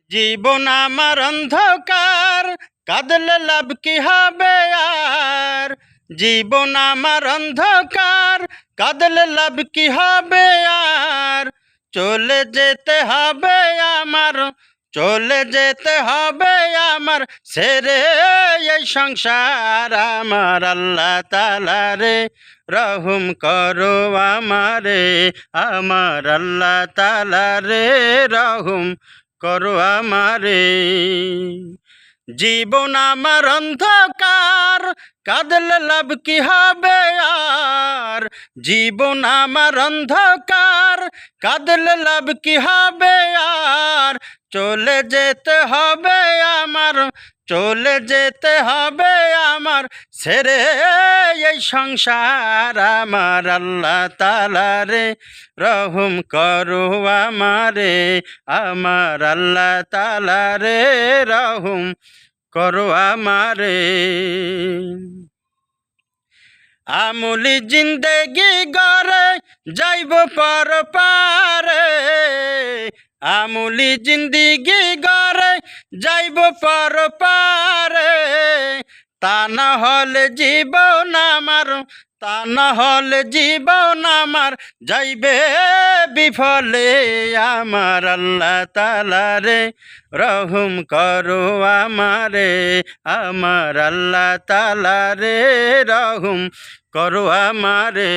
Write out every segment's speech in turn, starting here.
জীবন আমার অন্ধকার, কাঁদলে লাভ কি হবে আর। জীবন আমার অন্ধকার, কাঁদলে লাভ কি হবে আর। চলে যেতে হবে আমার, চলে যেতে হবে আমার, ছেড়ে এই সংসার। আমার আল্লাহ তাআলা রে, রহম করো আমারে। আমার আল্লাহ তাআলা রে, রহম করো আমারে। জীবন আমার অন্ধকার, কাঁদলে লাভ কি হবে আর। জীবন আমার অন্ধকার, কাঁদলে লাভ কি হবে আর। চলে যেতে হবে আমার, চলে যেতে হবে আমার, ছেড়ে এই সংসার। আমার আল্লাহ তাআলা রে, রহম করো আমারে। আমার আল্লাহ তাআলা রে, রহম করো আমারে। আমুলি জিন্দেগি গড়ে যাইব পর পারে। আমুলি জিন্দেগি গড়ে যাইব পর পারে। তা না হলে জীবন আমার, তা না হলে জীবন আমার যাইবে বিফলে। আমার আল্লাহ তাআলা রে, রহম করো আমারে। আমার আল্লাহ তাআলা রে, রহম করো আমারে।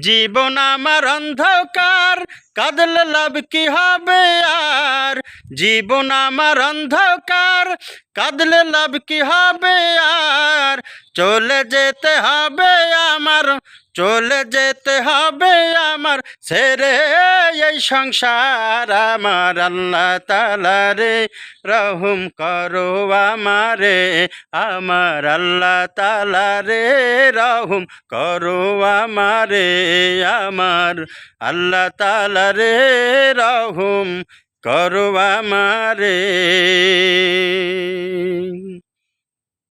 জীবন আমার অন্ধকার, কাঁদলে লাভ কি হবে আর। জীবন আমার অন্ধকার, কাঁদলে লাভ কি হবে আর। চলে যেতে হবে আমার, চলে যেতে হবে আমার, ছেড়ে এই সংসার। আমার আল্লাহ তাআলা রে, রহম করো আমারে। আমার আল্লাহ তাআলা রে, রহম করো আমারে। আমার আল্লাহ তাআলা রে, রহম করো আমারে।